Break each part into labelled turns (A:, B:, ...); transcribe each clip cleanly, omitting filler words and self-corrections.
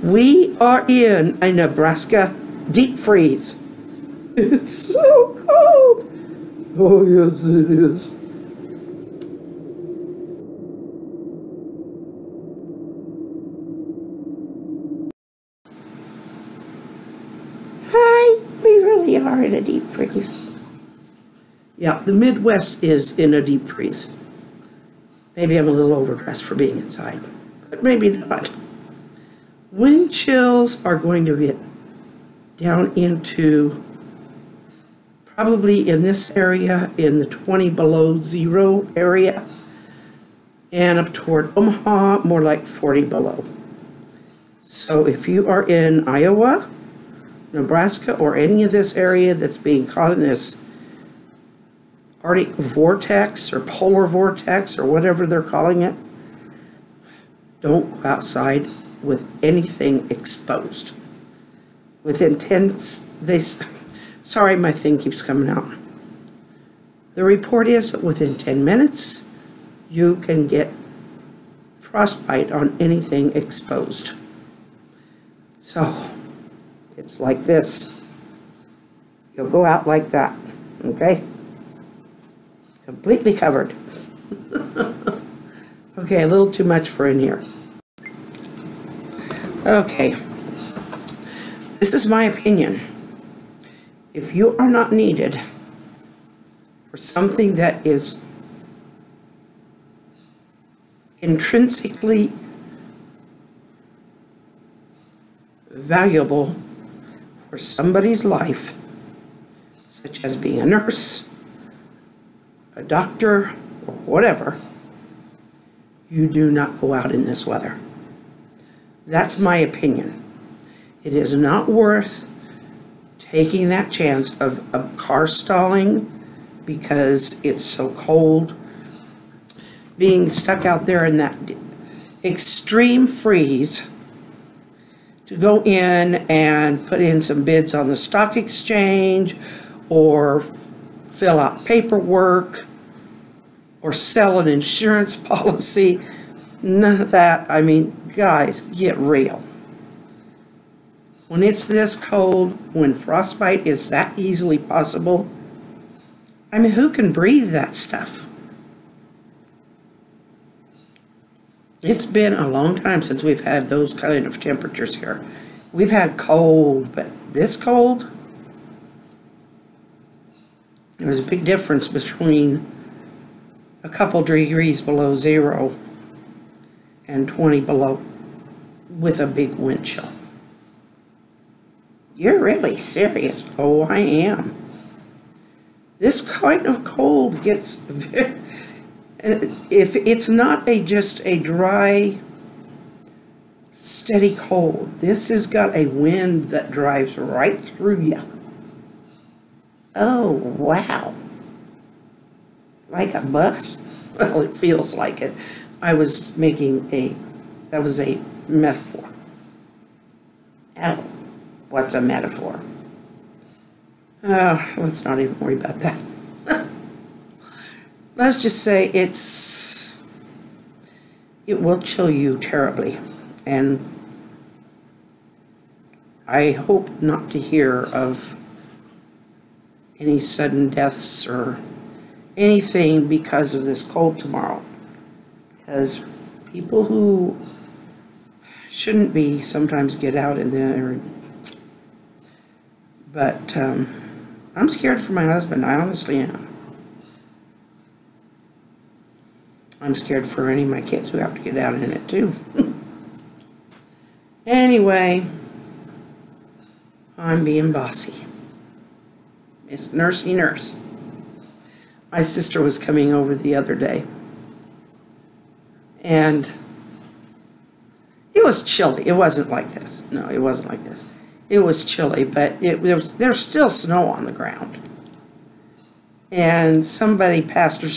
A: We are in a Nebraska deep freeze. It's so cold. Oh, yes, it is. Hi, we really are in a deep freeze. Yeah, the Midwest is in a deep freeze. Maybe I'm a little overdressed for being inside, but maybe not. Wind chills are going to get down into, probably in this area, in the 20 below zero area, and up toward Omaha, more like 40 below. So if you are in Iowa, Nebraska, or any of this area that's being caught in this Arctic vortex or polar vortex or whatever they're calling it, don't go outside with anything exposed. Within 10, sorry, my thing keeps coming out. The report is that within 10 minutes, you can get frostbite on anything exposed. So, it's like this. You'll go out like that, okay? Completely covered. Okay, a little too much for in here. Okay. This is my opinion. If you are not needed for something that is intrinsically valuable for somebody's life, such as being a nurse, a doctor, or whatever, you do not go out in this weather. That's my opinion. It is not worth taking that chance of a car stalling because it's so cold, being stuck out there in that extreme freeze, to go in and put in some bids on the stock exchange or fill out paperwork or sell an insurance policy. None of that. I mean, guys, get real. When it's this cold, when frostbite is that easily possible, I mean, who can breathe that stuff? It's been a long time since we've had those kind of temperatures here. We've had cold, but this cold, there's a big difference between a couple degrees below zero and 20 below with a big wind chill. You're really serious. Oh, I am. This kind of cold gets very, if it's not just a dry, steady cold, this has got a wind that drives right through you. Oh, wow. Like a bus? Well, it feels like it. I was making that was a metaphor. Oh, what's a metaphor? Let's not even worry about that. Let's just say it will chill you terribly, and I hope not to hear of any sudden deaths or anything because of this cold tomorrow, because people who shouldn't be sometimes get out in there. But I'm scared for my husband. I honestly am. I'm scared for any of my kids who have to get out in it too. Anyway, I'm being bossy. It's nursey nurse. My sister was coming over the other day, and it was chilly. It wasn't like this. No, it wasn't like this. It was chilly, but there's still snow on the ground. And somebody passed her.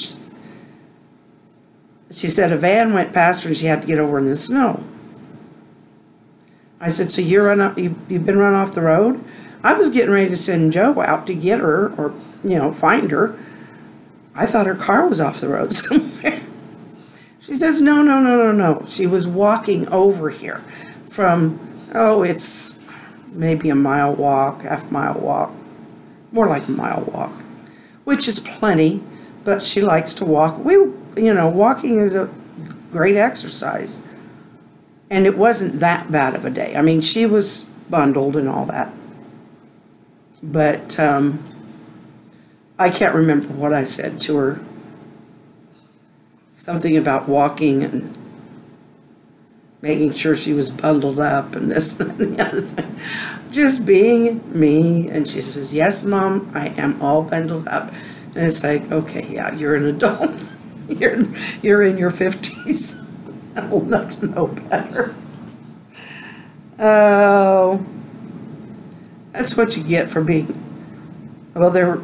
A: She said a van went past her and she had to get over in the snow. I said, so you've been run off the road? I was getting ready to send Joe out to get her, or, find her. I thought her car was off the road somewhere. She says, no. She was walking over here from Oh, it's maybe a mile walk, half-mile walk, more like a mile walk, which is plenty, but she likes to walk. Walking is a great exercise, and it wasn't that bad of a day. I mean, she was bundled and all that, but I can't remember what I said to her. Something about walking and making sure she was bundled up and this and the other thing. Just being me. And she says, yes, Mom, I am all bundled up. And it's like, okay, yeah, you're an adult. You're in your 50s. Old enough to know better. Oh, that's what you get for being. Well, there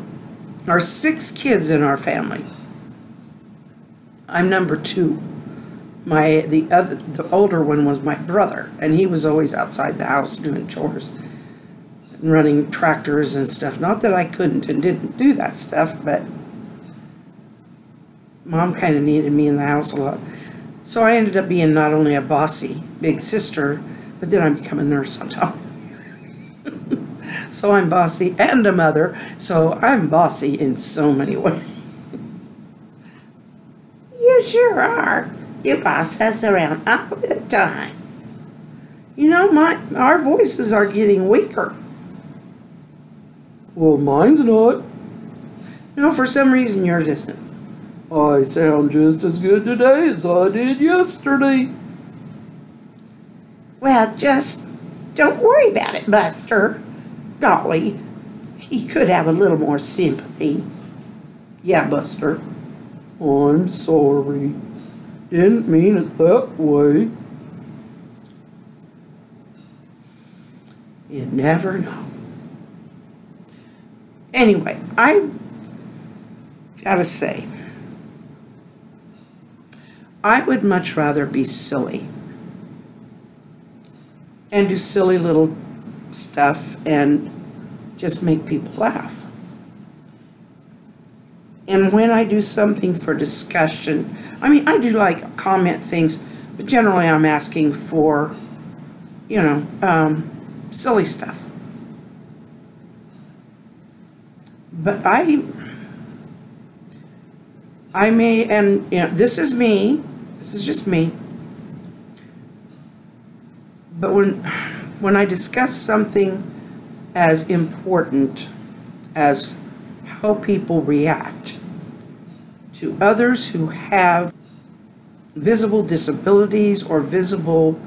A: are 6 kids in our family. I'm number 2. The older one was my brother, and he was always outside the house doing chores and running tractors and stuff. Not that I couldn't and didn't do that stuff, but Mom kind of needed me in the house a lot. So I ended up being not only a bossy big sister, but then I became a nurse on top. So I'm bossy and a mother, so I'm bossy in so many ways. You sure are. You boss us around all the time. Our voices are getting weaker. Well, mine's not. For some reason yours isn't. I sound just as good today as I did yesterday. Well, just don't worry about it, Buster. Golly, he could have a little more sympathy. Yeah, Buster. I'm sorry. Didn't mean it that way. You never know. Anyway, I gotta say, I would much rather be silly and do silly little stuff and just make people laugh. And when I do something for discussion, I mean, I do like comment things, but generally I'm asking for, silly stuff. But I may, and this is me, this is just me, but when I discuss something as important as how people react to others who have visible disabilities or visible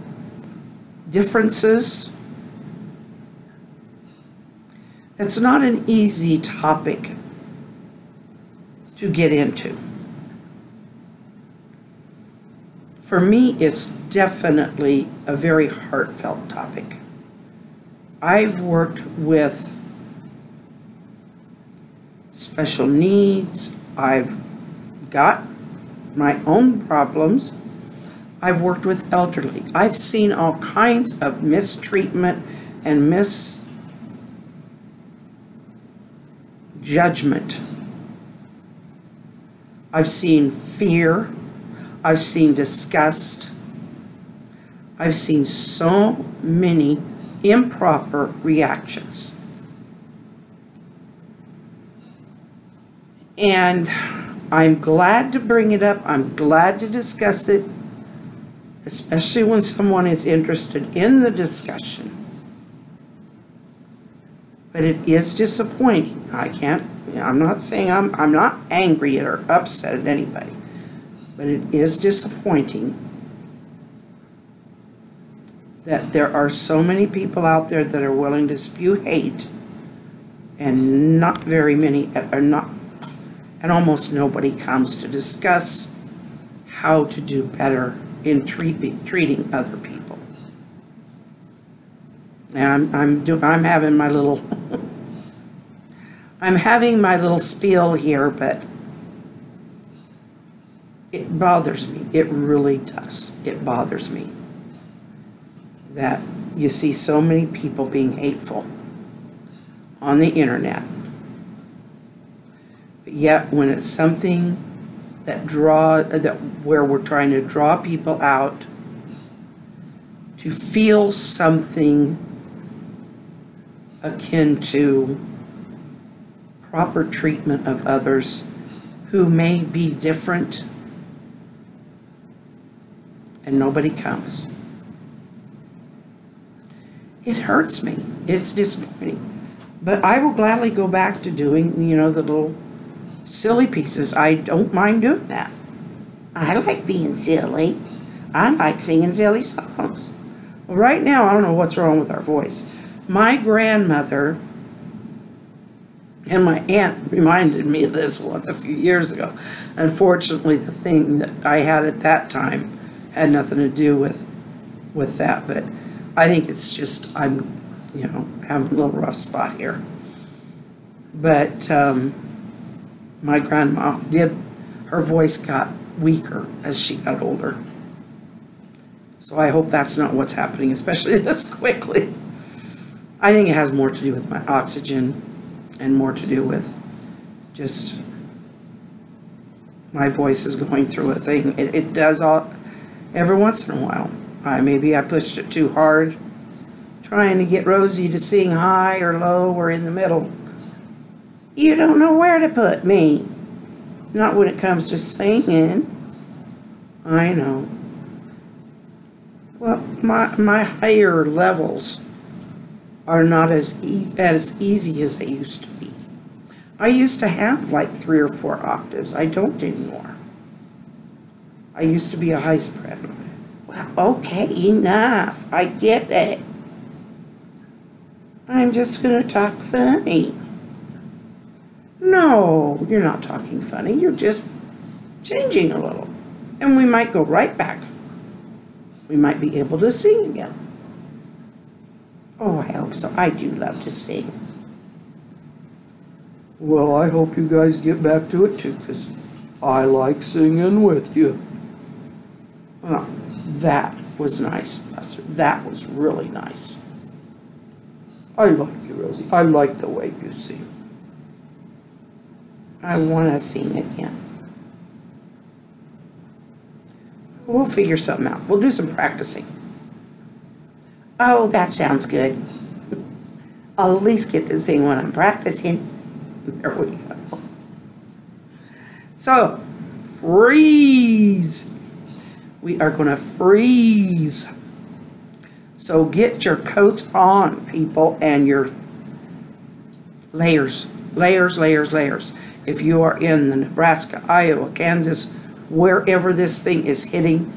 A: differences, it's not an easy topic to get into. For me, it's definitely a very heartfelt topic. I've worked with special needs. I've got my own problems. I've worked with elderly. I've seen all kinds of mistreatment and misjudgment. I've seen fear. I've seen disgust. I've seen so many improper reactions. And I'm glad to bring it up. I'm glad to discuss it, especially when someone is interested in the discussion. But it is disappointing. I'm not saying I'm not angry or upset at anybody, but it is disappointing that there are so many people out there that are willing to spew hate, and not very many are not, and almost nobody comes to discuss how to do better in treating other people. And I'm having my little I'm having my little spiel here, but it bothers me. It really does. It bothers me that you see so many people being hateful on the internet. But yet when it's something where we're trying to draw people out to feel something akin to proper treatment of others who may be different, and nobody comes. It hurts me. It's disappointing. But I will gladly go back to doing, you know, the little silly pieces. I don't mind doing that. I like being silly. I like singing silly songs. Well, right now, I don't know what's wrong with our voice. My grandmother and my aunt reminded me of this once a few years ago. Unfortunately, the thing that I had at that time had nothing to do with that, but I think it's just I'm, you know, having a little rough spot here. But my grandma her voice got weaker as she got older. So I hope that's not what's happening, especially this quickly. I think it has more to do with my oxygen and more to do with just my voice is going through a thing. It does all, every once in a while. Maybe I pushed it too hard, trying to get Rosie to sing high or low or in the middle. You don't know where to put me. Not when it comes to singing. I know. Well, my higher levels are not as easy as they used to be. I used to have like 3 or 4 octaves. I don't anymore. I used to be a high soprano. Well, okay, enough. I get it. I'm just going to talk funny. No, you're not talking funny. You're just changing a little. And we might go right back. We might be able to sing again. Oh, I hope so. I do love to sing. Well, I hope you guys get back to it too, because I like singing with you. Oh, that was nice, Buster. That was really nice. I like you, Rosie. I like the way you sing. I want to sing again. We'll figure something out. We'll do some practicing. Oh, that sounds good. I'll at least get to sing when I'm practicing. There we go. So, freeze. We are going to freeze. So get your coats on, people, and your layers. Layers, layers, layers. If you are in the Nebraska, Iowa, Kansas, wherever this thing is hitting,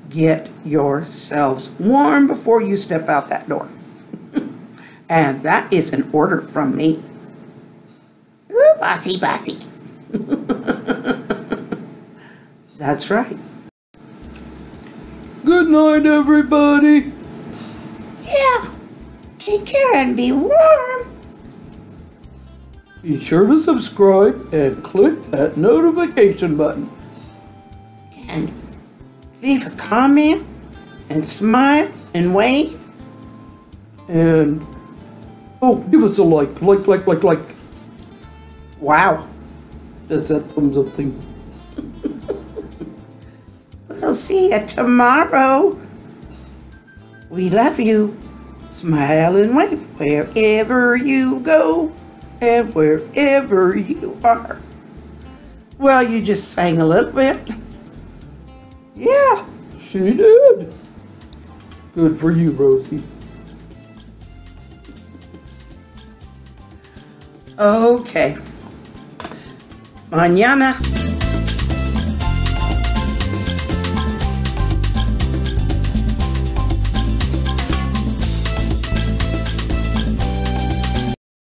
A: get yourselves warm before you step out that door. And that is an order from me. Ooh, bossy, bossy. That's right. Good night, everybody. Yeah. Take care and be warm. Be sure to subscribe and click that notification button. And leave a comment and smile and wave. And, oh, give us a like. Wow. That's that thumbs up thing. We'll see you tomorrow. We love you. Smile and wave wherever you go and wherever you are. Well, you just sang a little bit. Yeah, she did. Good for you, Rosie. Okay. Mañana.